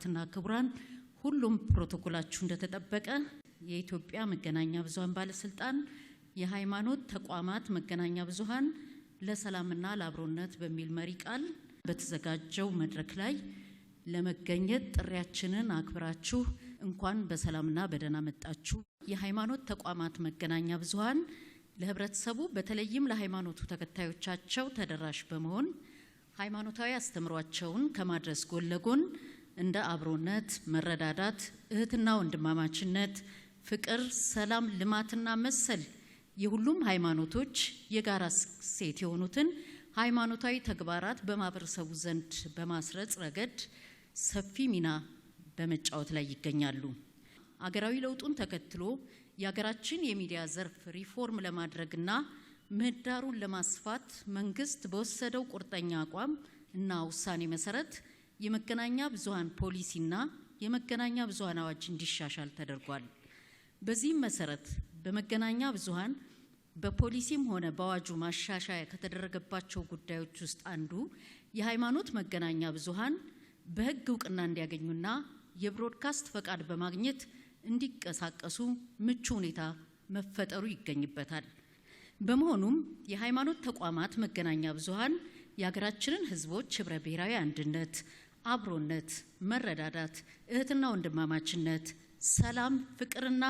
ክቡራትና ክቡራን ሁሉም ፕሮቶኮላችሁ እንደተጠበቀ የኢትዮጵያ መገናኛ ብዙሃን ባለስልጣን የሃይማኖት ተቋማት መገናኛ ብዙሃን ለሰላምና ለአብሮነት በሚል መሪ ቃል በተዘጋጀው መድረክ ላይ ለመገኘት ጥሪያችንን አክብራችሁ እንኳን በሰላምና በደህና መጣችሁ። የሃይማኖት ተቋማት መገናኛ ብዙሃን ለህብረተሰቡ በተለይም ለሃይማኖቱ ተከታዮቻቸው ተደራሽ በመሆን ሃይማኖታዊ አስተምሯቸውን ከማድረስ ጎን ለጎን እንደ አብሮነት፣ መረዳዳት፣ እህትና ወንድማማችነት፣ ፍቅር፣ ሰላም፣ ልማትና መሰል የሁሉም ሃይማኖቶች የጋራ ሴት የሆኑትን ሃይማኖታዊ ተግባራት በማህበረሰቡ ዘንድ በማስረጽ ረገድ ሰፊ ሚና በመጫወት ላይ ይገኛሉ። አገራዊ ለውጡን ተከትሎ የሀገራችን የሚዲያ ዘርፍ ሪፎርም ለማድረግና ምህዳሩን ለማስፋት መንግስት በወሰደው ቁርጠኛ አቋም እና ውሳኔ መሰረት የመገናኛ ብዙሃን ፖሊሲና የመገናኛ ብዙሃን አዋጅ እንዲሻሻል ተደርጓል። በዚህም መሰረት በመገናኛ ብዙሃን በፖሊሲም ሆነ በአዋጁ ማሻሻያ ከተደረገባቸው ጉዳዮች ውስጥ አንዱ የሃይማኖት መገናኛ ብዙሃን በህግ እውቅና እንዲያገኙና የብሮድካስት ፈቃድ በማግኘት እንዲንቀሳቀሱ ምቹ ሁኔታ መፈጠሩ ይገኝበታል። በመሆኑም የሃይማኖት ተቋማት መገናኛ ብዙሃን የሀገራችንን ህዝቦች ህብረ ብሔራዊ አንድነት፣ አብሮነት፣ መረዳዳት፣ እህትና ወንድማማችነት፣ ሰላም፣ ፍቅርና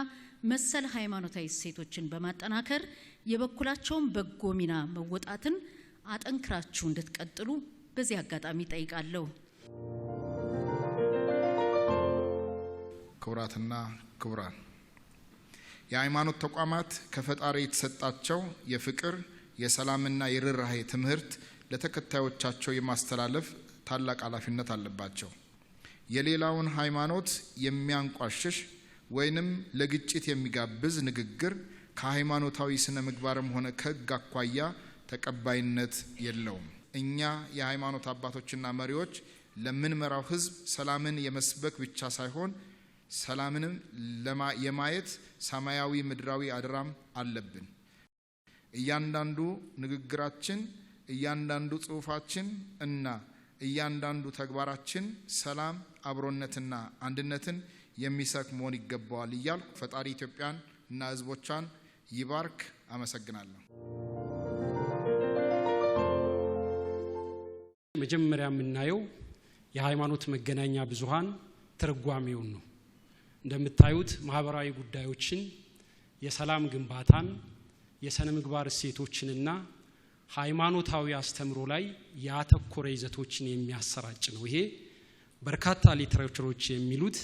መሰል ሃይማኖታዊ እሴቶችን በማጠናከር የበኩላቸውን በጎ ሚና መወጣትን አጠንክራችሁ እንድትቀጥሉ በዚህ አጋጣሚ ጠይቃለሁ። ክቡራትና ክቡራን፣ የሃይማኖት ተቋማት ከፈጣሪ የተሰጣቸው የፍቅር፣ የሰላምና የርህራሄ ትምህርት ለተከታዮቻቸው የማስተላለፍ ታላቅ ኃላፊነት አለባቸው። የሌላውን ሃይማኖት የሚያንቋሽሽ ወይንም ለግጭት የሚጋብዝ ንግግር ከሃይማኖታዊ ስነ ምግባርም ሆነ ከህግ አኳያ ተቀባይነት የለውም። እኛ የሃይማኖት አባቶችና መሪዎች ለምንመራው ህዝብ ሰላምን የመስበክ ብቻ ሳይሆን ሰላምንም የማየት ሰማያዊ ምድራዊ አደራም አለብን። እያንዳንዱ ንግግራችን፣ እያንዳንዱ ጽሁፋችን እና እያንዳንዱ ተግባራችን ሰላም፣ አብሮነትና አንድነትን የሚሰብክ መሆን ይገባዋል እያልኩ ፈጣሪ ኢትዮጵያን እና ህዝቦቿን ይባርክ። አመሰግናለሁ። መጀመሪያ የምናየው የሃይማኖት መገናኛ ብዙሃን ትርጓሜውን ነው። እንደምታዩት ማህበራዊ ጉዳዮችን፣ የሰላም ግንባታን፣ የሰነ ምግባር እሴቶችንና ሃይማኖታዊ አስተምሮ ላይ ያተኮረ ይዘቶችን የሚያሰራጭ ነው። ይሄ በርካታ ሊትሬቸሮች የሚሉት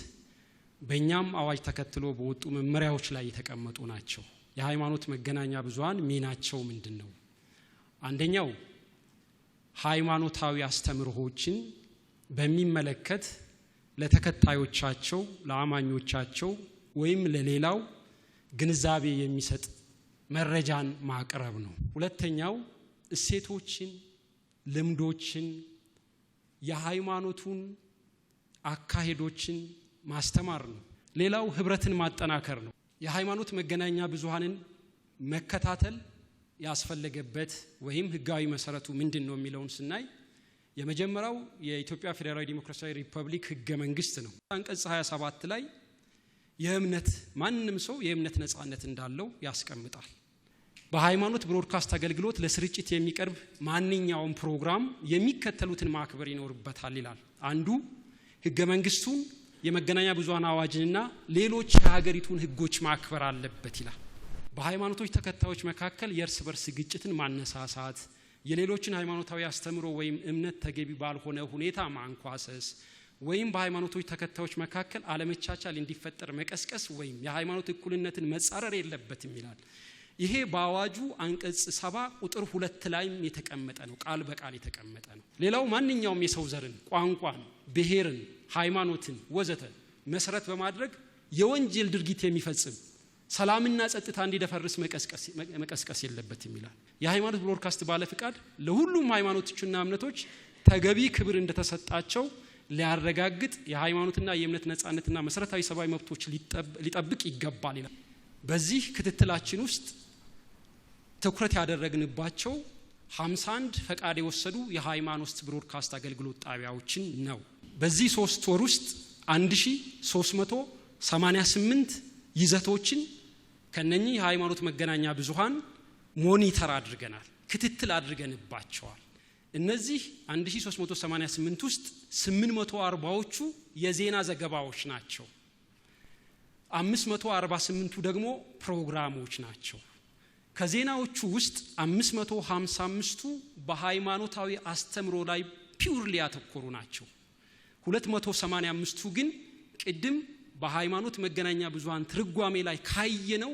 በእኛም አዋጅ ተከትሎ በወጡ መመሪያዎች ላይ የተቀመጡ ናቸው። የሃይማኖት መገናኛ ብዙሃን ሚናቸው ምንድነው? አንደኛው ሃይማኖታዊ አስተምሮዎችን በሚመለከት ለተከታዮቻቸው፣ ለአማኞቻቸው ወይም ለሌላው ግንዛቤ የሚሰጥ መረጃን ማቅረብ ነው። ሁለተኛው እሴቶችን፣ ልምዶችን፣ የሃይማኖቱን አካሄዶችን ማስተማር ነው። ሌላው ህብረትን ማጠናከር ነው። የሃይማኖት መገናኛ ብዙሃንን መከታተል ያስፈልገበት ወይም ህጋዊ መሰረቱ ምንድነው የሚለውን ስናይ የመጀመሪያው የኢትዮጵያ ፌደራላዊ ዲሞክራሲያዊ ሪፐብሊክ ህገ መንግስት ነው። አንቀጽ 27 ላይ የእምነት ማንንም ሰው የእምነት ነጻነት እንዳለው ያስቀምጣል። በሃይማኖት ብሮድካስት አገልግሎት ለስርጭት የሚቀርብ ማንኛውም ፕሮግራም የሚከተሉትን ማክበር ይኖርበታል ይላል። አንዱ ህገ መንግስቱን፣ የመገናኛ ብዙሃን አዋጅንና ሌሎች የሀገሪቱን ህጎች ማክበር አለበት ይላል። በሃይማኖቶች ተከታዮች መካከል የእርስ በርስ ግጭትን ማነሳሳት፣ የሌሎችን ሃይማኖታዊ አስተምሮ ወይም እምነት ተገቢ ባልሆነ ሁኔታ ማንኳሰስ ወይም በሃይማኖቶች ተከታዮች መካከል አለመቻቻል እንዲፈጠር መቀስቀስ ወይም የሃይማኖት እኩልነትን መጻረር የለበትም ይላል። ይሄ በአዋጁ አንቀጽ 7 ቁጥር 2 ላይም የተቀመጠ ነው፣ ቃል በቃል የተቀመጠ ነው። ሌላው ማንኛውም የሰው ዘርን፣ ቋንቋን፣ ብሔርን፣ ሃይማኖትን ወዘተ መሰረት በማድረግ የወንጀል ድርጊት የሚፈጽም ሰላምና ጸጥታ እንዲደፈርስ መቀስቀስ የለበትም ይላል። የሃይማኖት ብሮድካስት ባለፍቃድ ለሁሉም ሃይማኖቶችና እምነቶች ተገቢ ክብር እንደተሰጣቸው ሊያረጋግጥ የሃይማኖትና የእምነት ነጻነትና መሰረታዊ ሰብአዊ መብቶች ሊጠብቅ ይገባል ይላል። በዚህ ክትትላችን ውስጥ ትኩረት ያደረግንባቸው 51 ፈቃድ የወሰዱ የሃይማኖት ብሮድካስት አገልግሎት ጣቢያዎችን ነው። በዚህ 3 ወር ውስጥ 1388 ይዘቶችን ከነኚህ የሃይማኖት መገናኛ ብዙሃን ሞኒተር አድርገናል፣ ክትትል አድርገንባቸዋል። እነዚህ 1388 ውስጥ 840ዎቹ የዜና ዘገባዎች ናቸው። 548ቱ ደግሞ ፕሮግራሞች ናቸው። ከዜናዎቹ ውስጥ 555ቱ በሃይማኖታዊ አስተምሮ ላይ ፒውርሊ ያተኮሩ ናቸው። 285ቱ ግን ቅድም በሃይማኖት መገናኛ ብዙሃን ትርጓሜ ላይ ካየነው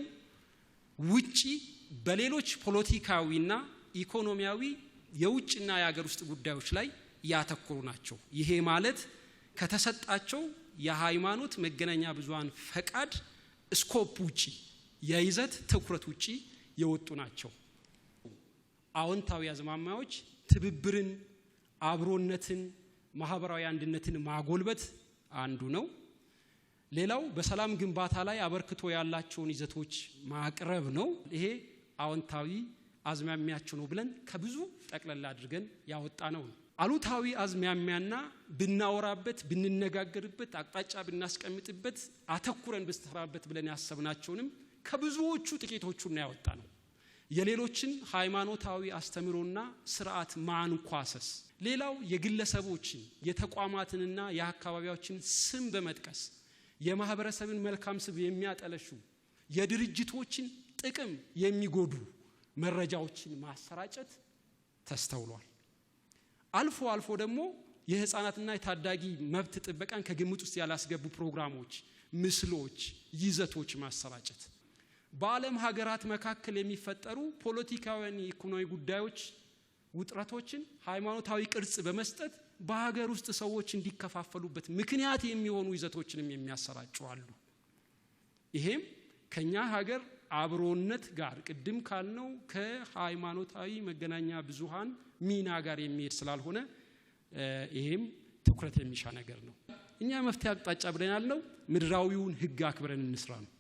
ውጪ በሌሎች ፖለቲካዊና ኢኮኖሚያዊ የውጭና የሀገር ውስጥ ጉዳዮች ላይ ያተኮሩ ናቸው። ይሄ ማለት ከተሰጣቸው የሃይማኖት መገናኛ ብዙሃን ፈቃድ ስኮፕ ውጪ የይዘት ትኩረት ውጪ የወጡ ናቸው። አዎንታዊ አዝማሚያዎች ትብብርን፣ አብሮነትን፣ ማህበራዊ አንድነትን ማጎልበት አንዱ ነው። ሌላው በሰላም ግንባታ ላይ አበርክቶ ያላቸውን ይዘቶች ማቅረብ ነው። ይሄ አዎንታዊ አዝማሚያቸው ነው ብለን ከብዙ ጠቅለል አድርገን ያወጣነው ነው። አሉታዊ አዝማሚያና ብናወራበት ብንነጋገርበት አቅጣጫ ብናስቀምጥበት አተኩረን ብንሰራበት ብለን ያሰብናቸውንም ከብዙዎቹ ጥቂቶቹን ያወጣነው። የሌሎችን ሃይማኖታዊ አስተምሮና ስርዓት ማንኳሰስ፣ ሌላው የግለሰቦችን የተቋማትንና የአካባቢዎችን ስም በመጥቀስ የማህበረሰብን መልካም ስም የሚያጠለሹ የድርጅቶችን ጥቅም የሚጎዱ መረጃዎችን ማሰራጨት ተስተውሏል። አልፎ አልፎ ደግሞ የህፃናትና የታዳጊ መብት ጥበቃን ከግምት ውስጥ ያላስገቡ ፕሮግራሞች፣ ምስሎች፣ ይዘቶች ማሰራጨት፣ በዓለም ሀገራት መካከል የሚፈጠሩ ፖለቲካዊና ኢኮኖሚያዊ ጉዳዮች ውጥረቶችን ሃይማኖታዊ ቅርጽ በመስጠት በሀገር ውስጥ ሰዎች እንዲከፋፈሉበት ምክንያት የሚሆኑ ይዘቶችንም የሚያሰራጩ አሉ። ይሄም ከኛ ሀገር አብሮነት ጋር ቅድም ካልነው ከሃይማኖታዊ መገናኛ ብዙሃን ሚና ጋር የሚሄድ ስላልሆነ ይሄም ትኩረት የሚሻ ነገር ነው። እኛ መፍትሄ አቅጣጫ ብለን ያልነው ምድራዊውን ህግ አክብረን እንስራ ነው።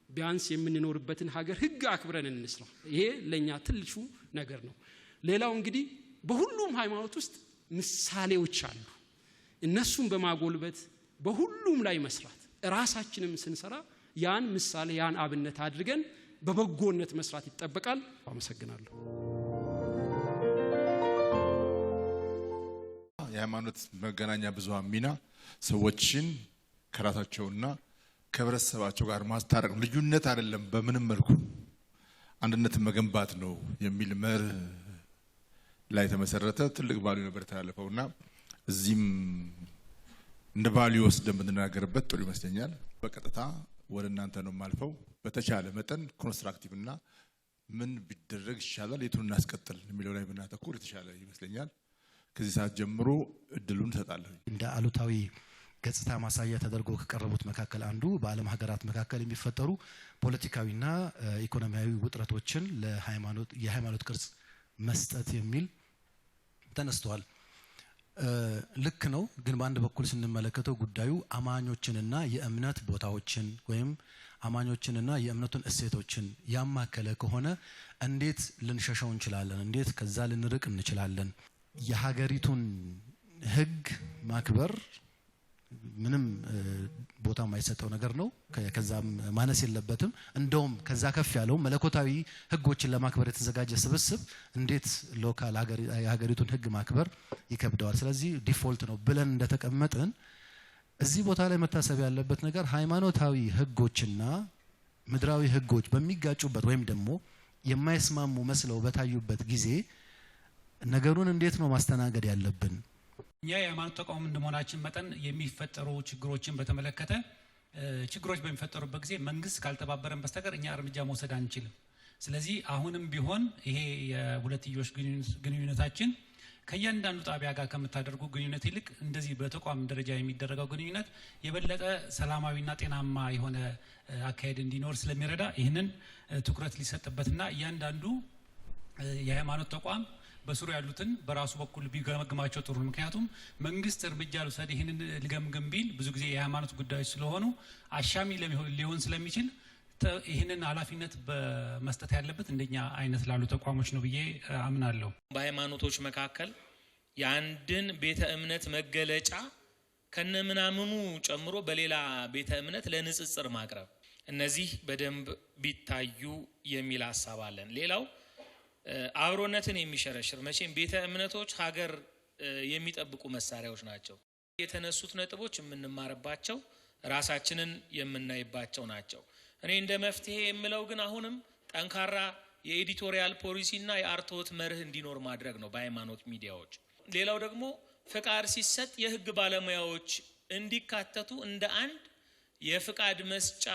ቢያንስ የምንኖርበትን ሀገር ህግ አክብረን እንስራ። ይሄ ለኛ ትልሹ ነገር ነው። ሌላው እንግዲህ በሁሉም ሃይማኖት ውስጥ ምሳሌዎች አሉ። እነሱን በማጎልበት በሁሉም ላይ መስራት፣ ራሳችንም ስንሰራ ያን ምሳሌ ያን አብነት አድርገን በበጎነት መስራት ይጠበቃል። አመሰግናለሁ። የሃይማኖት መገናኛ ብዙሃን ሚና ሰዎችን ከራሳቸውና ከህብረተሰባቸው ጋር ማስታረቅ፣ ልዩነት አይደለም በምንም መልኩ አንድነትን መገንባት ነው የሚል መርህ ላይ ተመሰረተ ትልቅ ቫልዩ ነበር ተላለፈውና እዚህም እንደ ቫልዩ ወስደን ብንናገርበት ጥሩ ይመስለኛል። በቀጥታ ወደ እናንተ ነው ማልፈው። በተቻለ መጠን ኮንስትራክቲቭ እና ምን ቢደረግ ይሻላል የቱን እናስቀጥል የሚለው ላይ ብናተኩር የተሻለ ይመስለኛል። ከዚህ ሰዓት ጀምሮ እድሉን ሰጣለሁ። እንደ አሉታዊ ገጽታ ማሳያ ተደርጎ ከቀረቡት መካከል አንዱ በዓለም ሀገራት መካከል የሚፈጠሩ ፖለቲካዊና ኢኮኖሚያዊ ውጥረቶችን ለሃይማኖት የሃይማኖት ቅርጽ መስጠት የሚል ተነስተዋል። ልክ ነው። ግን በአንድ በኩል ስንመለከተው ጉዳዩ አማኞችንና የእምነት ቦታዎችን ወይም አማኞችንና የእምነቱን እሴቶችን ያማከለ ከሆነ እንዴት ልንሸሸው እንችላለን? እንዴት ከዛ ልንርቅ እንችላለን? የሀገሪቱን ህግ ማክበር ምንም ቦታ የማይሰጠው ነገር ነው። ከዛም ማነስ የለበትም። እንደውም ከዛ ከፍ ያለው መለኮታዊ ህጎችን ለማክበር የተዘጋጀ ስብስብ እንዴት ሎካል የሀገሪቱን ህግ ማክበር ይከብደዋል? ስለዚህ ዲፎልት ነው ብለን እንደተቀመጥን እዚህ ቦታ ላይ መታሰብ ያለበት ነገር ሃይማኖታዊ ህጎችና ምድራዊ ህጎች በሚጋጩበት ወይም ደግሞ የማይስማሙ መስለው በታዩበት ጊዜ ነገሩን እንዴት ነው ማስተናገድ ያለብን? እኛ የሃይማኖት ተቋም እንደመሆናችን መጠን የሚፈጠሩ ችግሮችን በተመለከተ ችግሮች በሚፈጠሩበት ጊዜ መንግስት ካልተባበረን በስተቀር እኛ እርምጃ መውሰድ አንችልም። ስለዚህ አሁንም ቢሆን ይሄ የሁለትዮሽ ግንኙነታችን ከእያንዳንዱ ጣቢያ ጋር ከምታደርጉ ግንኙነት ይልቅ እንደዚህ በተቋም ደረጃ የሚደረገው ግንኙነት የበለጠ ሰላማዊና ጤናማ የሆነ አካሄድ እንዲኖር ስለሚረዳ ይህንን ትኩረት ሊሰጥበትና እያንዳንዱ የሃይማኖት ተቋም በስሩ ያሉትን በራሱ በኩል ቢገመግማቸው ጥሩ ነው። ምክንያቱም መንግስት እርምጃ ልውሰድ ይህንን ልገምግም ቢል ብዙ ጊዜ የሃይማኖት ጉዳዮች ስለሆኑ አሻሚ ሊሆን ስለሚችል ይህንን ኃላፊነት በመስጠት ያለበት እንደኛ አይነት ላሉ ተቋሞች ነው ብዬ አምናለሁ። በሃይማኖቶች መካከል የአንድን ቤተ እምነት መገለጫ ከነምናምኑ ጨምሮ በሌላ ቤተ እምነት ለንጽጽር ማቅረብ እነዚህ በደንብ ቢታዩ የሚል ሐሳብ አለን። ሌላው አብሮነትን የሚሸረሽር መቼም ቤተ እምነቶች ሀገር የሚጠብቁ መሳሪያዎች ናቸው። የተነሱት ነጥቦች የምንማርባቸው ራሳችንን የምናይባቸው ናቸው። እኔ እንደ መፍትሄ የምለው ግን አሁንም ጠንካራ የኤዲቶሪያል ፖሊሲና የአርትዖት መርህ እንዲኖር ማድረግ ነው በሃይማኖት ሚዲያዎች። ሌላው ደግሞ ፍቃድ ሲሰጥ የህግ ባለሙያዎች እንዲካተቱ እንደ አንድ የፍቃድ መስጫ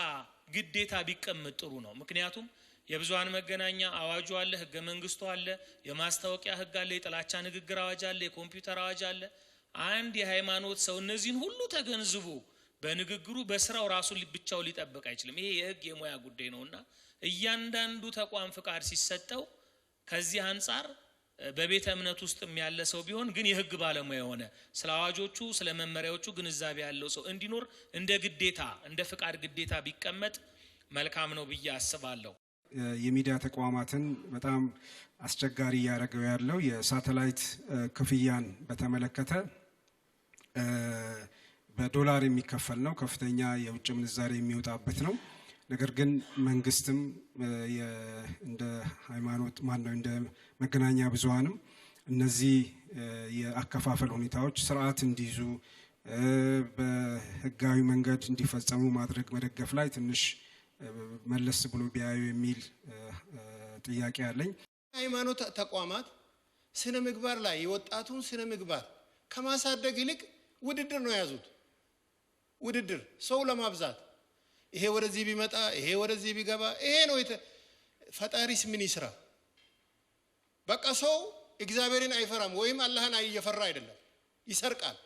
ግዴታ ቢቀመጥ ጥሩ ነው። ምክንያቱም የብዙሃን መገናኛ አዋጁ አለ፣ ህገ መንግስቱ አለ፣ የማስታወቂያ ህግ አለ፣ የጥላቻ ንግግር አዋጅ አለ፣ የኮምፒውተር አዋጅ አለ። አንድ የሃይማኖት ሰው እነዚህን ሁሉ ተገንዝቦ በንግግሩ በስራው ራሱን ብቻው ሊጠብቅ አይችልም። ይሄ የህግ የሙያ ጉዳይ ነውና እያንዳንዱ ተቋም ፍቃድ ሲሰጠው ከዚህ አንፃር በቤተ እምነት ውስጥ ያለ ሰው ቢሆን ግን የህግ ባለሙያ የሆነ ስለ አዋጆቹ ስለ መመሪያዎቹ ግንዛቤ ያለው ሰው እንዲኖር እንደ ግዴታ እንደ ፍቃድ ግዴታ ቢቀመጥ መልካም ነው ብዬ አስባለሁ። የሚዲያ ተቋማትን በጣም አስቸጋሪ ያደረገው ያለው የሳተላይት ክፍያን በተመለከተ በዶላር የሚከፈል ነው፣ ከፍተኛ የውጭ ምንዛሬ የሚወጣበት ነው። ነገር ግን መንግስትም እንደ ሃይማኖት እንደ መገናኛ ብዙሃንም እነዚህ የአከፋፈል ሁኔታዎች ስርዓት እንዲይዙ በህጋዊ መንገድ እንዲፈጸሙ ማድረግ መደገፍ ላይ ትንሽ መለስ ብሎ ቢያዩ የሚል ጥያቄ አለኝ። ሃይማኖት ተቋማት ስነ ምግባር ላይ የወጣቱን ስነ ምግባር ከማሳደግ ይልቅ ውድድር ነው ያዙት። ውድድር ሰው ለማብዛት ይሄ ወደዚህ ቢመጣ ይሄ ወደዚህ ቢገባ ይሄ ነው ፈጣሪስ ምን ይስራ? በቃ ሰው እግዚአብሔርን አይፈራም ወይም አላህን እየፈራ አይደለም። ይሰርቃል፣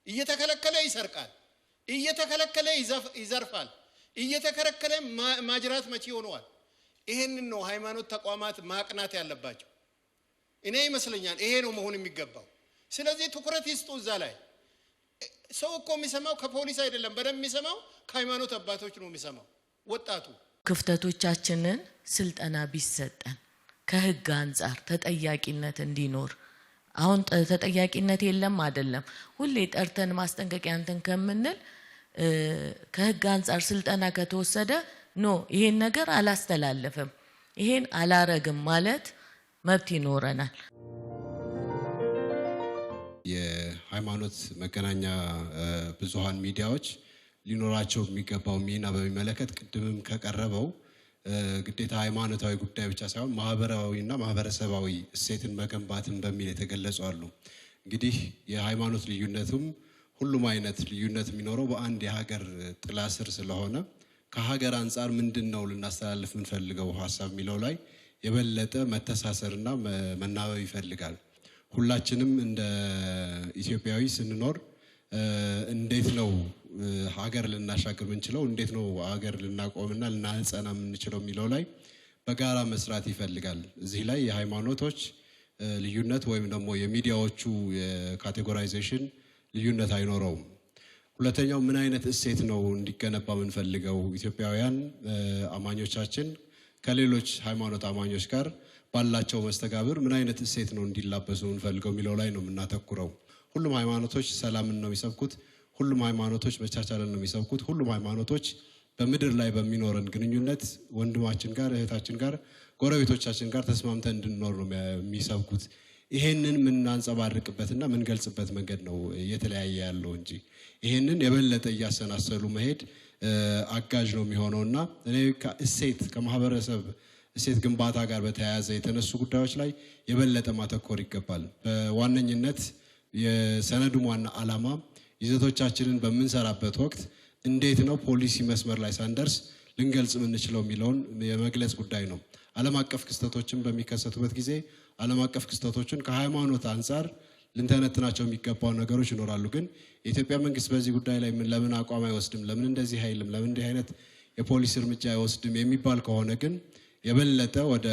እየተከለከለ ይሰርቃል፣ እየተከለከለ ይዘርፋል፣ እየተከለከለ ማጅራት መቺ ሆነዋል። ይሄንን ነው ሃይማኖት ተቋማት ማቅናት ያለባቸው። እኔ ይመስለኛል ይሄ ነው መሆን የሚገባው። ስለዚህ ትኩረት ይስጡ እዛ ላይ። ሰው እኮ የሚሰማው ከፖሊስ አይደለም፣ በደንብ የሚሰማው ከሃይማኖት አባቶች ነው የሚሰማው። ወጣቱ ክፍተቶቻችንን ስልጠና ቢሰጠን ከህግ አንፃር ተጠያቂነት እንዲኖር። አሁን ተጠያቂነት የለም አይደለም፣ ሁሌ ጠርተን ማስጠንቀቂያ እንትን ከምንል ከህግ አንፃር ስልጠና ከተወሰደ ይሄን ነገር አላስተላለፈም ይሄን አላረግም ማለት መብት ይኖረናል። የሃይማኖት መገናኛ ብዙሃን ሚዲያዎች ሊኖራቸው የሚገባው ሚና በሚመለከት ቅድምም ከቀረበው ግዴታ ሃይማኖታዊ ጉዳይ ብቻ ሳይሆን ማህበራዊና ማህበረሰባዊ እሴትን መገንባትን በሚል የተገለጹ አሉ። እንግዲህ የሃይማኖት ልዩነቱም ሁሉም አይነት ልዩነት የሚኖረው በአንድ የሀገር ጥላ ስር ስለሆነ ከሀገር አንፃር ምንድነው ልናስተላልፍ የምንፈልገው ሐሳብ የሚለው ላይ የበለጠ መተሳሰርና መናበብ ይፈልጋል። ሁላችንም እንደ ኢትዮጵያዊ ስንኖር እንዴት ነው ሀገር ልናሻግር የምንችለው፣ እንዴት ነው ሀገር ልናቆምና ልናጸና የምንችለው የሚለው ላይ በጋራ መስራት ይፈልጋል። እዚህ ላይ የሃይማኖቶች ልዩነት ወይም ደግሞ የሚዲያዎቹ የካቴጎራይዜሽን ልዩነት አይኖረውም። ሁለተኛው ምን አይነት እሴት ነው እንዲገነባ የምንፈልገው፣ ኢትዮጵያውያን አማኞቻችን ከሌሎች ሃይማኖት አማኞች ጋር ባላቸው መስተጋብር ምን አይነት እሴት ነው እንዲላበሱ የምንፈልገው የሚለው ላይ ነው የምናተኩረው። ሁሉም ሃይማኖቶች ሰላምን ነው የሚሰብኩት። ሁሉም ሃይማኖቶች መቻቻልን ነው የሚሰብኩት። ሁሉም ሃይማኖቶች በምድር ላይ በሚኖረን ግንኙነት ወንድማችን ጋር እህታችን ጋር ጎረቤቶቻችን ጋር ተስማምተን እንድንኖር ነው የሚሰብኩት። ይሄንን የምናንጸባርቅበትና የምንገልጽበት መንገድ ነው እየተለያየ ያለው እንጂ ይሄንን የበለጠ እያሰናሰሉ መሄድ አጋዥ ነው የሚሆነውና እኔ ከእሴት ከማህበረሰብ እሴት ግንባታ ጋር በተያያዘ የተነሱ ጉዳዮች ላይ የበለጠ ማተኮር ይገባል። በዋነኝነት የሰነዱ ዋና ዓላማ ይዘቶቻችንን በምንሰራበት ወቅት እንዴት ነው ፖሊሲ መስመር ላይ ሳንደርስ ልንገልጽ የምንችለው የሚለውን የመግለጽ ጉዳይ ነው። ዓለም አቀፍ ክስተቶችን በሚከሰቱበት ጊዜ ዓለም አቀፍ ክስተቶችን ከሃይማኖት አንፃር ልንተነትናቸው የሚገባው ነገሮች ይኖራሉ። ግን የኢትዮጵያ መንግስት በዚህ ጉዳይ ላይ ለምን አቋም አይወስድም፣ ለምን እንደዚህ አይልም፣ ለምን እንዲህ አይነት የፖሊሲ እርምጃ አይወስድም የሚባል ከሆነ ግን የበለጠ ወደ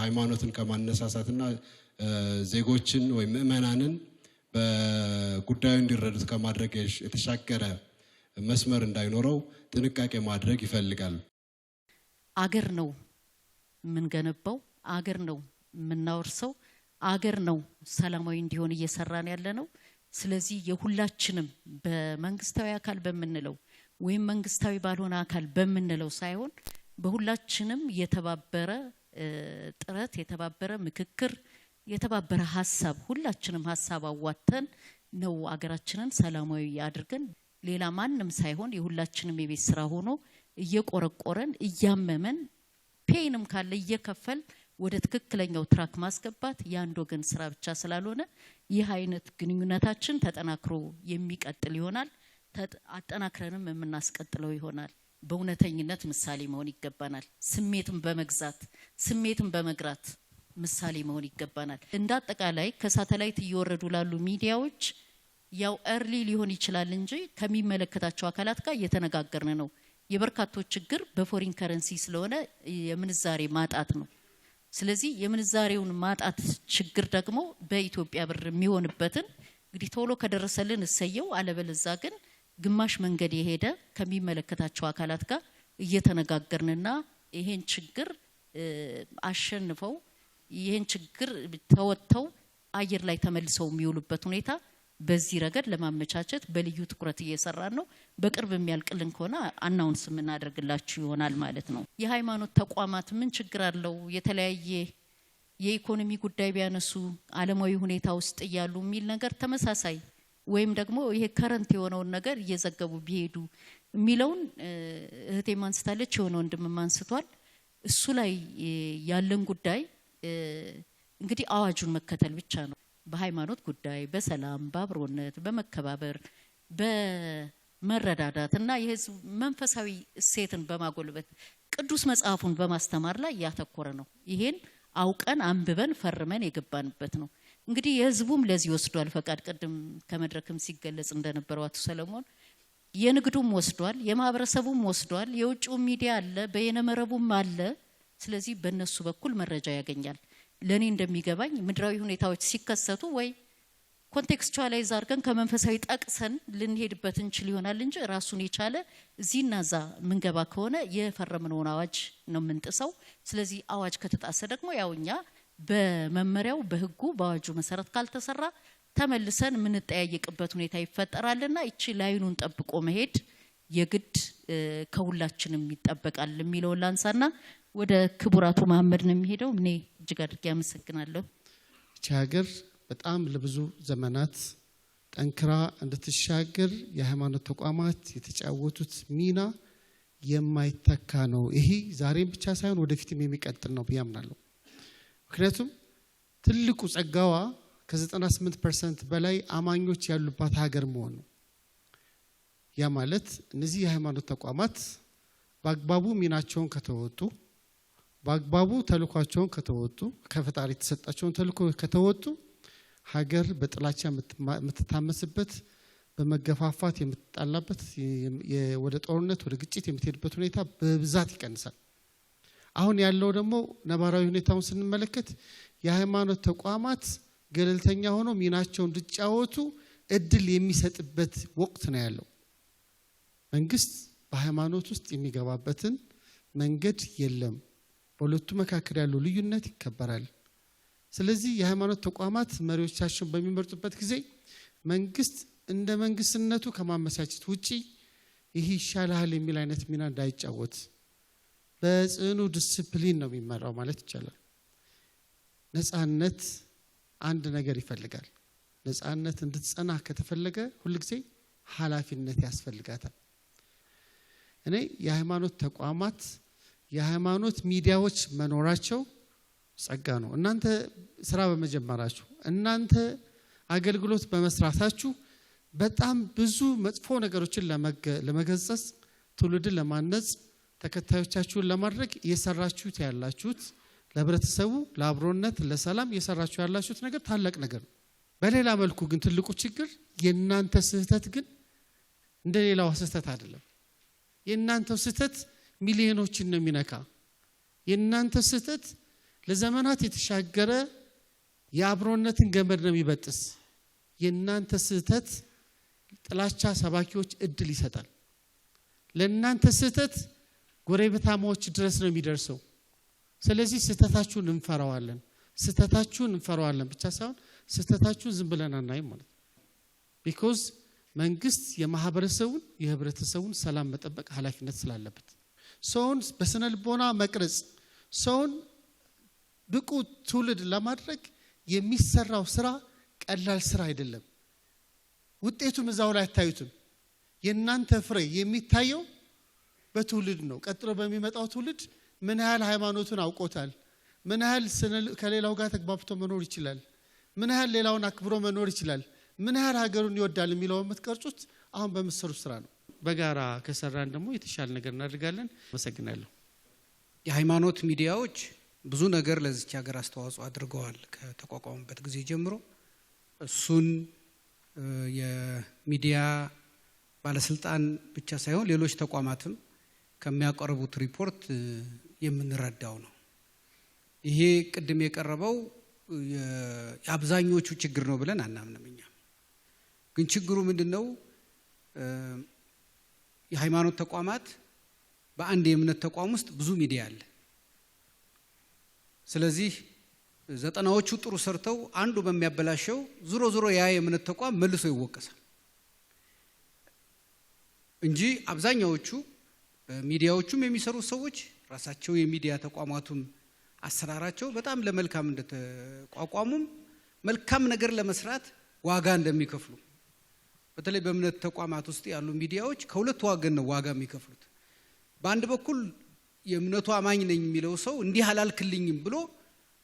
ሃይማኖትን ከማነሳሳትና ዜጎችን ወይም ምእመናንን በጉዳዩ እንዲረዱት ከማድረግ የተሻገረ መስመር እንዳይኖረው ጥንቃቄ ማድረግ ይፈልጋል። አገር ነው የምንገነባው፣ አገር ነው የምናወርሰው፣ አገር ነው ሰላማዊ እንዲሆን እየሰራን ያለ ነው። ስለዚህ የሁላችንም በመንግስታዊ አካል በመንለው ወይም መንግስታዊ ባልሆነ አካል በመንለው ሳይሆን በሁላችንም የተባበረ ጥረት የተባበረ ምክክር የተባበረ ሐሳብ ሁላችንም ሐሳብ አዋተን ነው አገራችንን ሰላማዊ ያድርገን ሌላ ማንንም ሳይሆን የሁላችንም የቤት ስራ ሆኖ እየቆረቆረን እያመመን ፔንም ካለ እየከፈል ወደ ትክክለኛው ትራክ ማስገባት ያንዶ ግን ስራ ብቻ ስላልሆነ ይህ አይነት ግንኙነታችን ተጠናክሮ የሚቀጥል ይሆናል አጠናክረንም የምናስቀጥለው ይሆናል በእውነተኝነት ምሳሌ መሆን ይገባናል ስሜትን በመግዛት ስሜትን በመግራት ምሳሌ መሆን ይገባናል እንደ አጠቃላይ ከሳተላይት እየወረዱ ላሉ ሚዲያዎች ያው early ሊሆን ይችላል እንጂ ከሚመለከታቸው አካላት ጋር እየተነጋገርን ነው የበርካቶች ችግር በፎሪን ከረንሲ ስለሆነ የምንዛሬ ማጣት ነው ስለዚህ የምንዛሬውን ማጣት ችግር ደግሞ በኢትዮጵያ ብር የሚሆንበትን እንግዲህ ቶሎ ከደረሰልን እሰየው አለበለዛ ግን ግማሽ መንገድ የሄደ ከሚመለከታቸው አካላት ጋር እየተነጋገርንና ይሄን ችግር አሸንፈው ይሄን ችግር ተወጥተው አየር ላይ ተመልሰው የሚውሉበት ሁኔታ በዚህ ረገድ ለማመቻቸት በልዩ ትኩረት እየሰራን ነው በቅርብ የሚያልቅልን ከሆነ አናውንስ እናደርግላችሁ ይሆናል ማለት ነው የሃይማኖት ተቋማት ምን ችግር አለው የተለያየ የኢኮኖሚ ጉዳይ ቢያነሱ ዓለማዊ ሁኔታ ውስጥ ያሉ የሚል ነገር ተመሳሳይ ወይም ደግሞ ይሄ ከረንት የሆነውን ነገር እየዘገቡ ቢሄዱ የሚለውን እህቴ ማንስታለች የሆነው እንደማንስቷል እሱ ላይ ያለን ጉዳይ እንግዲህ አዋጁን መከተል ብቻ ነው በሃይማኖት ጉዳይ በሰላም በአብሮነት በመከባበር በመረዳዳትና የህዝብ መንፈሳዊ እሴትን በማጎልበት ቅዱስ መጽሐፉን በማስተማር ላይ ያተኮረ ነው ይሄን አውቀን አንብበን ፈርመን የገባንበት ነው እንግዲህ የህዝቡም ለዚህ ወስዷል ፈቃድ ቀደም ከመድረክም ሲገለጽ እንደነበረው አቶ ሰለሞን የንግዱም ወስዷል የማህበረሰቡም ወስዷል የውጭው ሚዲያ አለ በየነመረቡም አለ ስለዚህ በእነሱ በኩል መረጃ ያገኛል ለኔ እንደሚገባኝ ምድራዊ ሁኔታዎች ሲከሰቱ ወይ ኮንቴክስቹአላይዝ አድርገን ከመንፈሳዊ ጠቅሰን ልንሄድበት እንችል ይሆናል እንጂ ራሱን የቻለ እዚህና እዛ ምንገባ ከሆነ የፈረምነውን አዋጅ ነው የምንጥሰው ስለዚህ አዋጅ ከተጣሰ ደግሞ ያውኛ በመመሪያው በህጉ በአዋጁ መሰረት ካልተሰራ ተመልሰን ምን ተጠያየቅበት ሁኔታ ይፈጠራልና እቺ ላይኑን ጠብቆ መሄድ የግድ ከሁላችንም ይጠበቃል የሚለው ላንሳና ወደ ክቡራቱ መሐመድ ነው የሚሄደው እኔ እጅግ አድርጌ አመሰግናለሁ ቻገር በጣም ለብዙ ዘመናት ጠንክራ እንድትሻገር የሃይማኖት ተቋማት የተጫወቱት ሚና የማይተካ ነው ይሄ ዛሬም ብቻ ሳይሆን ወደፊትም የሚቀጥል ነው ብያምናለሁ ምክንያቱም ትልቁ ጸጋዋ ከ98% በላይ አማኞች ያሉባት ሀገር መሆን ነው ያ ማለት እነዚህ የሃይማኖት ተቋማት በአግባቡ ሚናቸውን ከተወጡ በአግባቡ ተልኳቸውን ከተወጡ ከፈጣሪ ተሰጣቸውን ተልኮ ከተወጡ ሀገር በጥላቻ የምትታመስበት በመገፋፋት የምትጣላበት ወደ ጦርነት ወደ ግጭት የምትሄድበት ሁኔታ በብዛት ይቀንሳል አሁን ያለው ደግሞ ነባራዊ ሁኔታውን ስንመለከት የሃይማኖት ተቋማት ገለልተኛ ሆኖ ሚናቸውን እንዲጫወቱ እድል የሚሰጥበት ወቅት ነው ያለው መንግስት በሃይማኖት ውስጥ የሚገባበትን መንገድ የለም በሁለቱ መካከል ያለው ልዩነት ይከበራል ስለዚህ የሃይማኖት ተቋማት መሪዎቻቸውን በሚመርጡበት ጊዜ መንግስት እንደ መንግስትነቱ ከማመቻቸት ውጪ ይህ ይሻላል የሚል አይነት ሚና እንዳይጫወት በጽኑ ዲሲፕሊን ነው የሚመራው ማለት ይቻላል ነፃነት አንድ ነገር ይፈልጋል ነፃነት እንድትጸና ከተፈለገ ሁሉ ጊዜ ኃላፊነት ያስፈልጋታል እኔ የሃይማኖት ተቋማት የሃይማኖት ሚዲያዎች መኖራቸው ጸጋ ነው እናንተ ስራ በመጀመራችሁ እናንተ አገልግሎት በመስራታችሁ በጣም ብዙ መጥፎ ነገሮችን ለመገሰጽ ትውልድን ለማነጽ ተከታዮቻችሁን ለማድረግ እየሰራችሁት ያላችሁት ለህብረተሰቡ ለአብሮነት ለሰላም እየሰራችሁ ያላችሁት ነገር ታላቅ ነገር ነው በሌላ መልኩ ግን ትልቁ ችግር የናንተ ስህተት ግን እንደሌላው ስህተት አይደለም የናንተ ስህተት ሚሊዮኖችን ነው የሚነካ የናንተ ስህተት ለዘመናት የተሻገረ የአብሮነትን ገመድ ነው የሚበጥስ የናንተ ስህተት ጥላቻ ሰባኪዎች እድል ይሰጣል ለናንተ ስህተት ጎረቤታሞች ድረስ ነው የሚደርሰው ስለዚህ ስህተታችሁን እንፈራዋለን ብቻ ሳይሆን ስህተታችሁን ዝም ብለን አናይም ማለት ቢኮዝ መንግስት የማህበረሰቡን የህብረተሰቡን ሰላም መጠበቅ ኃላፊነት ስላለበት ሰውን በስነ ልቦና መቅረጽ ሰውን ብቁ ትውልድ ለማድረግ የሚሰራው ስራ ቀላል ስራ አይደለም። ውጤቱም እዛው ላይ ታዩትም የናንተ ፍሬ የሚታየው በትውልድ ነው። ቀጥሎ በሚመጣው ትውልድ ምን ያህል ሃይማኖቱን አውቆታል፣ ምን ያህል ከሌላው ጋር ተግባብቶ መኖር ይችላል፣ ምን ያህል ሌላውን አክብሮ መኖር ይችላል፣ ምን ያህል ሀገሩን ይወዳል የሚለው የምትቀርጹት አሁን በመሰሩ ስራ ነው። በጋራ ከሰራን ደግሞ የተሻለ ነገር እናደርጋለን። አመሰግናለሁ። የሃይማኖት ሚዲያዎች ብዙ ነገር ለዚች ሀገር አስተዋጽኦ አድርገዋል ከተቋቋሙበት ጊዜ ጀምሮ። እሱን የሚዲያ ባለስልጣን ብቻ ሳይሆን ሌሎች ተቋማትም ከሚያቀርቡት ሪፖርት የምንረዳው ነው። ይሄ ቅድም የቀረበው የአብዛኞቹ ችግር ነው ብለን አናምንም። እኛ ግን ችግሩ ምንድነው? የሃይማኖት ተቋማት በአንድ የእምነት ተቋም ውስጥ ብዙ ሚዲያ አለ። ስለዚህ ዘጠናዎቹ ጥሩ ሰርተው አንዱ በሚያበላሸው ዙሮ ዙሮ ያ የእምነት ተቋም መልሶ ይወቀሳል እንጂ አብዛኛዎቹ ሚዲያዎቹም የሚሰሩ ሰዎች ራሳቸው የሚዲያ ተቋማቱም አሰራራቸው በጣም ለመልካም እንደተቋቋሙም መልካም ነገር ለመስራት ዋጋ እንደሚከፍሉ በተለይ በእምነት ተቋማት ውስጥ ያሉ ሚዲያዎች ከሁለት ወገን ነው ዋጋ የሚከፍሉት። በአንድ በኩል የእምነቱ አማኝ ነኝ የሚለው ሰው እንዲህ አላልክልኝም ብሎ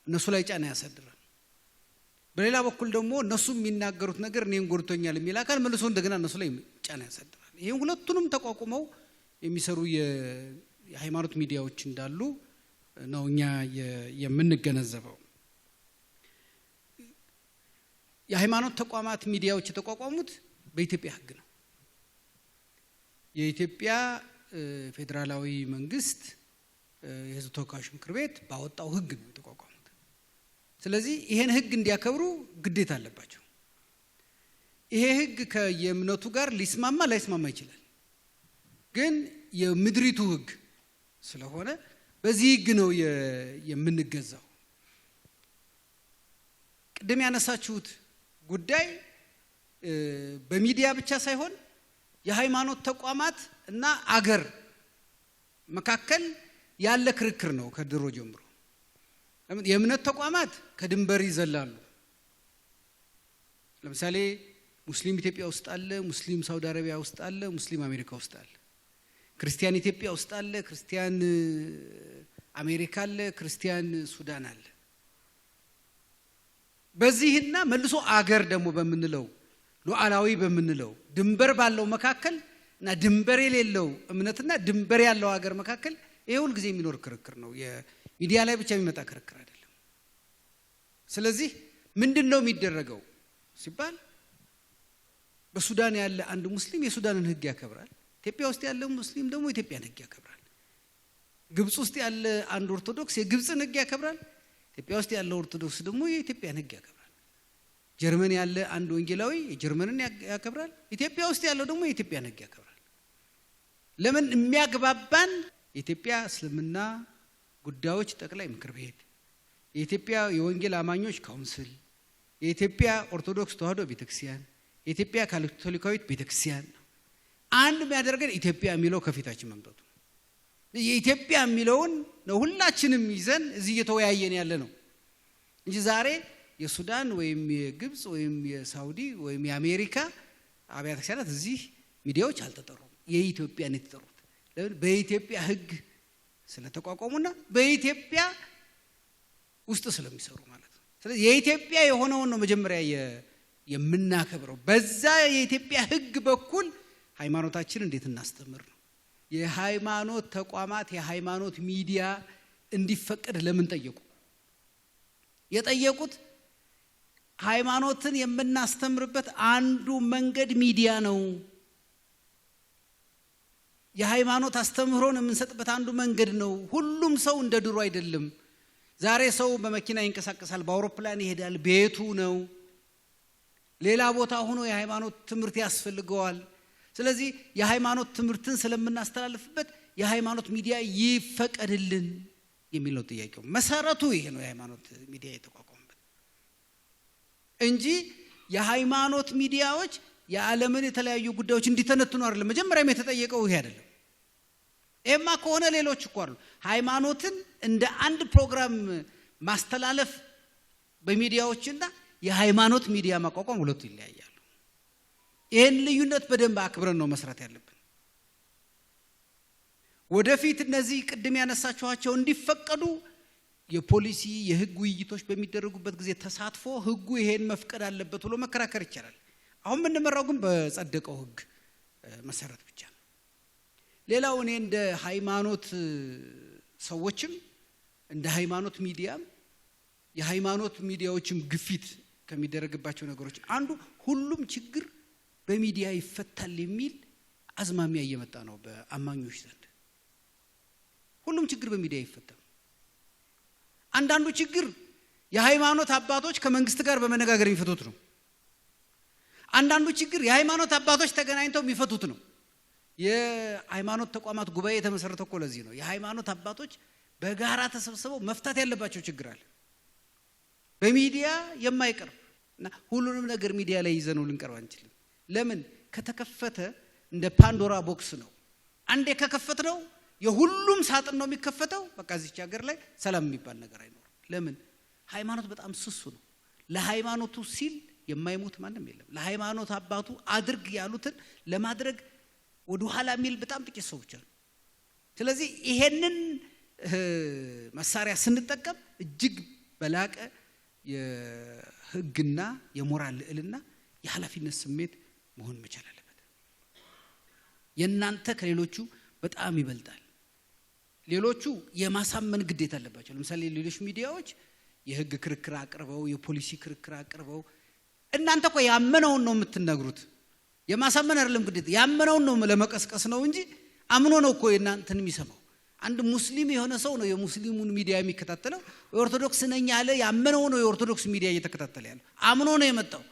እነሱ ላይ ጫና ያሳድራል። በሌላ በኩል ደግሞ እነሱ የሚናገሩት ነገር እኔን ጎድቶኛል የሚል አካል መልሶ እንደገና እነሱ ላይ ጫና ያሳድራል። ይሄን ሁለቱንም ተቋቁመው የሚሰሩ የሃይማኖት ሚዲያዎች እንዳሉ ነው እኛ የምንገነዘበው። የሃይማኖት ተቋማት ሚዲያዎች የተቋቋሙት በኢትዮጵያ ሕግ ነው። የኢትዮጵያ ፌዴራላዊ መንግስት የሕዝብ ተወካዮች ምክር ቤት ባወጣው ሕግ ነው የተቋቋሙት። ስለዚህ ይሄን ሕግ እንዲያከብሩ ግዴታ አለባቸው። ይሄ ሕግ ከየእምነቱ ጋር ሊስማማ ላይስማማ ይችላል። ግን የምድሪቱ ሕግ ስለሆነ በዚህ ሕግ ነው የምንገዛው። ቅድም ያነሳችሁት ጉዳይ በሚዲያ ብቻ ሳይሆን የሃይማኖት ተቋማት እና አገር መካከል ያለ ክርክር ነው ከድሮ ጀምሮ። የእምነት ተቋማት ከድንበር ይዘላሉ። ለምሳሌ ሙስሊም ኢትዮጵያ ውስጥ አለ፣ ሙስሊም ሳውዲ አረቢያ ውስጥ አለ፣ ሙስሊም አሜሪካ ውስጥ አለ። ክርስቲያን ኢትዮጵያ ውስጥ አለ፣ ክርስቲያን አሜሪካ አለ፣ ክርስቲያን ሱዳን አለ። በዚህና መልሶ አገር ደግሞ በምንለው ሉዓላዊ በምንለው ድንበር ባለው መካከል እና ድንበር የሌለው እምነትና ድንበር ያለው ሀገር መካከል ይሄ ሁሉ ጊዜ የሚኖር ክርክር ነው። የሚዲያ ላይ ብቻ የሚመጣ ክርክር አይደለም። ስለዚህ ምንድነው የሚደረገው ሲባል በሱዳን ያለ አንድ ሙስሊም የሱዳንን ሕግ ያከብራል። ኢትዮጵያ ውስጥ ያለ ሙስሊም ደግሞ የኢትዮጵያን ሕግ ያከብራል። ግብጽ ውስጥ ያለ አንድ ኦርቶዶክስ የግብጽን ሕግ ያከብራል። ኢትዮጵያ ውስጥ ያለ ኦርቶዶክስ ደግሞ የኢትዮጵያን ሕግ ያከብራል። ጀርመን ያለ አንድ ወንጌላዊ የጀርመንን ያከብራል። ኢትዮጵያ ውስጥ ያለው ደግሞ የኢትዮጵያን ሕግ ያከብራል። ለምን? የሚያግባባን የኢትዮጵያ እስልምና ጉዳዮች ጠቅላይ ምክር ቤት፣ የኢትዮጵያ የወንጌል አማኞች ካውንስል፣ የኢትዮጵያ ኦርቶዶክስ ተዋሕዶ ቤተክርስቲያን፣ የኢትዮጵያ ካቶሊካዊት ቤተክርስቲያን አንድ የሚያደርገን ኢትዮጵያ የሚለው ከፊታችን መምጣቱ የኢትዮጵያ የሚለውን ነው ሁላችንም ይዘን እዚህ እየተወያየን ያለ ነው እንጂ ዛሬ የሱዳን ወይም የግብጽ ወይም የሳውዲ ወይም የአሜሪካ አብያተ ክርስቲያናት እዚህ ሚዲያዎች አልተጠሩም። የኢትዮጵያን የተጠሩት ለምን? በኢትዮጵያ ሕግ ስለተቋቋሙና በኢትዮጵያ ውስጥ ስለሚሰሩ ማለት ነው። ስለዚህ የኢትዮጵያ የሆነውን ነው መጀመሪያ የምናከብረው። በዛ የኢትዮጵያ ሕግ በኩል ሃይማኖታችንን እንዴት እናስተምር ነው። የሃይማኖት ተቋማት የሃይማኖት ሚዲያ እንዲፈቀድ ለምን ጠየቁ? የጠየቁት ሃይማኖትን የምናስተምርበት አንዱ መንገድ ሚዲያ ነው። የሃይማኖት አስተምህሮን የምንሰጥበት አንዱ መንገድ ነው። ሁሉም ሰው እንደ ድሮ አይደለም። ዛሬ ሰው በመኪና ይንቀሳቀሳል፣ በአውሮፕላን ይሄዳል፣ ቤቱ ነው። ሌላ ቦታ ሆኖ የሃይማኖት ትምህርት ያስፈልገዋል። ስለዚህ የሃይማኖት ትምህርትን ስለምናስተላልፍበት የሃይማኖት ሚዲያ ይፈቀድልን የሚል ነው ጥያቄው። መሰረቱ ይሄ ነው የሃይማኖት ሚዲያ የተቋቋመበት እንጂ የሃይማኖት ሚዲያዎች የዓለምን የተለያዩ ጉዳዮች እንዲተነትኑ አይደለም መጀመሪያም የተጠየቀው ይሄ አይደለም። ኤማ ከሆነ ሌሎች እኮ አሉ። ሃይማኖትን እንደ አንድ ፕሮግራም ማስተላለፍ በሚዲያዎችና የሃይማኖት ሚዲያ ማቋቋም ሁለቱ ይለያያሉ። ይሄን ልዩነት በደንብ አክብረን ነው መስራት ያለብን። ወደፊት እነዚህ ቅድም ያነሳችኋቸው እንዲፈቀዱ የፖሊሲ የህግ ውይይቶች በሚደረጉበት ጊዜ ተሳትፎ ህጉ ይሄን መፍቀድ አለበት ብሎ መከራከር ይቻላል። አሁን የምንመራው ግን በጸደቀው ህግ መሰረት ብቻ ነው። ሌላው እኔ እንደ ሃይማኖት ሰዎችም እንደ ሃይማኖት ሚዲያም የሃይማኖት ሚዲያዎችም ግፊት ከሚደረግባቸው ነገሮች አንዱ ሁሉም ችግር በሚዲያ ይፈታል የሚል አዝማሚያ እየመጣ ነው በአማኞች ዘንድ። ሁሉም ችግር በሚዲያ ይፈታል። አንዳንዱ ችግር የሃይማኖት አባቶች ከመንግስት ጋር በመነጋገር የሚፈቱት ነው። አንዳንዱ ችግር የሃይማኖት አባቶች ተገናኝተው የሚፈቱት ነው። የሃይማኖት ተቋማት ጉባኤ የተመሰረተው እኮ ለዚህ ነው። የሃይማኖት አባቶች በጋራ ተሰብስበው መፍታት ያለባቸው ችግር አለ በሚዲያ የማይቀርብ እና ሁሉንም ነገር ሚዲያ ላይ ይዘነው ልንቀርብ አንችልም። ለምን? ከተከፈተ እንደ ፓንዶራ ቦክስ ነው። አንዴ ከከፈትነው የሁሉም ሳጥን ነው የሚከፈተው። በቃ እዚች ሀገር ላይ ሰላም የሚባል ነገር አይኖርም። ለምን? ሃይማኖት በጣም ስሱ ነው። ለሃይማኖቱ ሲል የማይሞት ማንም የለም። ለሃይማኖት አባቱ አድርግ ያሉትን ለማድረግ ወደ ኋላ የሚል በጣም ጥቂት ሰው ብቻ ነው። ስለዚህ ይሄንን መሳሪያ ስንጠቀም እጅግ በላቀ የህግና የሞራል ልዕልና የኃላፊነት ስሜት መሆን መቻል አለበት። የናንተ ከሌሎቹ በጣም ይበልጣል። ሌሎቹ የማሳመን ግዴታ አለባቸው። ለምሳሌ ሌሎች ሚዲያዎች የህግ ክርክር አቅርበው የፖሊሲ ክርክር አቅርበው እናንተ እኮ ያመነውን ነው የምትነግሩት። የማሳመን አይደለም ግዴታ፣ ያመነውን ነው ለመቀስቀስ ነው እንጂ አምኖ ነው እኮ እናንተን የሚሰማው። አንድ ሙስሊም የሆነ ሰው ነው የሙስሊሙን ሚዲያ የሚከታተለው። ኦርቶዶክስ ነኝ ያለ ያመነው ነው የኦርቶዶክስ ሚዲያ እየተከታተለ ያለው። አምኖ ነው የመጣው።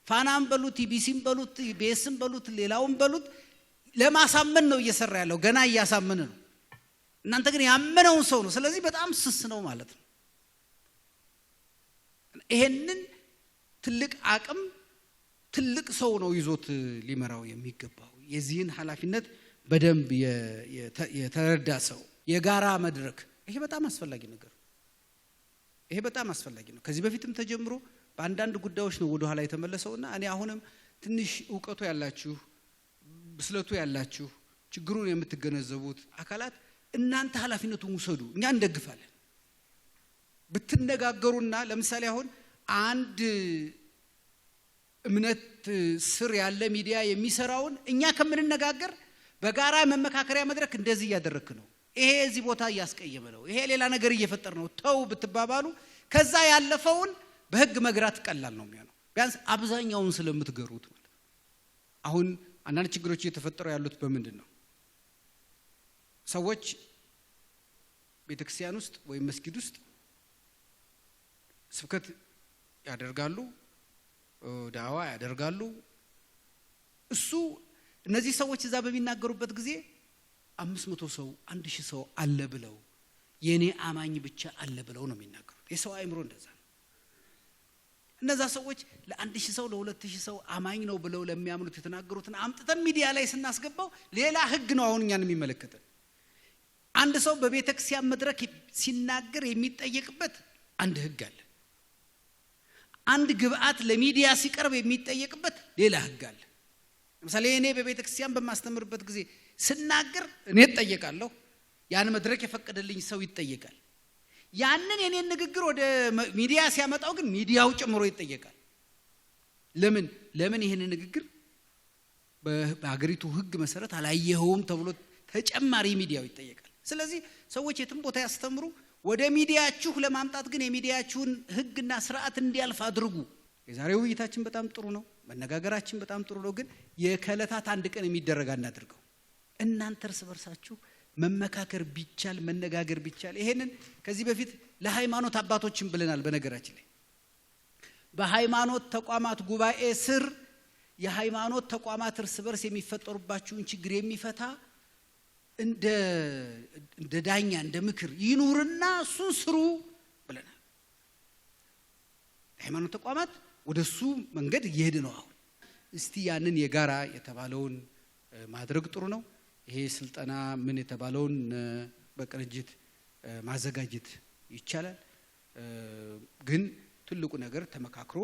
ፋናም በሉት ኢቢሲም በሉት ቤስም በሉት ሌላውም በሉት ለማሳመን ነው እየሰራ ያለው። ገና እያሳመነ ነው። እናንተ ግን ያመነውን ሰው ነው። ስለዚህ በጣም ስስ ነው ማለት ነው። ይሄንን ትልቅ አቅም ትልቅ ሰው ነው ይዞት ሊመራው የሚገባው። የዚህን ኃላፊነት በደንብ የተረዳ ሰው የጋራ መድረክ ይሄ በጣም አስፈላጊ ነገር ነው። ይሄ በጣም አስፈላጊ ነው። ከዚህ በፊትም ተጀምሮ በአንዳንድ ጉዳዮች ነው ወደ ኋላ የተመለሰውና እኔ አሁንም ትንሽ ዕውቀቱ ያላችሁ ብስለቱ ያላችሁ ችግሩን የምትገነዘቡት አካላት እናንተ ኃላፊነቱን ውሰዱ። እኛ እንደግፋለን። ብትነጋገሩና ለምሳሌ አሁን አንድ እምነት ስር ያለ ሚዲያ የሚሰራውን እኛ ከምንነጋገር በጋራ መመካከሪያ መድረክ እንደዚህ እያደረክ ነው፣ ይሄ እዚህ ቦታ እያስቀየመ ነው፣ ይሄ ሌላ ነገር እየፈጠረ ነው፣ ተው ብትባባሉ ከዛ ያለፈውን በህግ መግራት ቀላል ነው የሚሆነው። ቢያንስ አብዛኛውን ስለምትገሩት ማለት ነው። አሁን አንዳንድ ችግሮች እየተፈጠሩ ያሉት በምንድን ነው? ሰዎች ቤተክርስቲያን ውስጥ ወይም መስጊድ ውስጥ ስብከት ያደርጋሉ፣ ዳዋ ያደርጋሉ። እሱ እነዚህ ሰዎች እዛ በሚናገሩበት ጊዜ 500 ሰው 1000 ሰው አለ ብለው የኔ አማኝ ብቻ አለ ብለው ነው የሚናገሩት። የሰው አይምሮ እንደዛ ነው። እነዛ ሰዎች ለ1000 ሰው ለ2000 ሰው አማኝ ነው ብለው ለሚያምኑት የተናገሩትን አምጥተን ሚዲያ ላይ ስናስገባው ሌላ ህግ ነው አሁን እኛን የሚመለከተን። አንድ ሰው በቤተክርስቲያን መድረክ ሲናገር የሚጠየቅበት አንድ ህግ አለ። አንድ ግብአት ለሚዲያ ሲቀርብ የሚጠየቅበት ሌላ ህግ አለ። ለምሳሌ እኔ በቤተክርስቲያን በማስተምርበት ጊዜ ስናገር እኔ እጠየቃለሁ፣ ያን መድረክ የፈቀደልኝ ሰው ይጠየቃል። ያንን የኔን ንግግር ወደ ሚዲያ ሲያመጣው ግን ሚዲያው ጨምሮ ይጠየቃል። ለምን ይሄን ንግግር በአገሪቱ ህግ መሰረት አላየኸውም ተብሎ ተጨማሪ ሚዲያው ይጠየቃል። ስለዚህ ሰዎች የትም ቦታ ያስተምሩ፣ ወደ ሚዲያችሁ ለማምጣት ግን የሚዲያችሁን ህግና ስርዓት እንዲያልፍ አድርጉ። የዛሬው ውይይታችን በጣም ጥሩ ነው፣ መነጋገራችን በጣም ጥሩ ነው። ግን የከለታት አንድ ቀን የሚደረግ አናድርገው። እናንተ እርስ በርሳችሁ መመካከር ቢቻል መነጋገር ቢቻል ይሄንን ከዚህ በፊት ለሃይማኖት አባቶችን ብለናል። በነገራችን ላይ በሃይማኖት ተቋማት ጉባኤ ስር የሃይማኖት ተቋማት እርስ በርስ የሚፈጠሩባችሁን ችግር የሚፈታ እንደ ዳኛ እንደ ምክር ይኑርና እሱን ስሩ ብለናል። ሃይማኖት ተቋማት ወደሱ መንገድ እየሄደ ነው። አሁን እስቲ ያንን የጋራ የተባለውን ማድረግ ጥሩ ነው። ይሄ ስልጠና ምን የተባለውን በቅንጅት ማዘጋጀት ይቻላል። ግን ትልቁ ነገር ተመካክሮ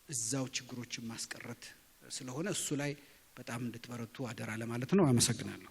እዛው ችግሮችን ማስቀረት ስለሆነ እሱ ላይ በጣም እንድትበረቱ አደራ ለማለት ነው። አመሰግናለሁ።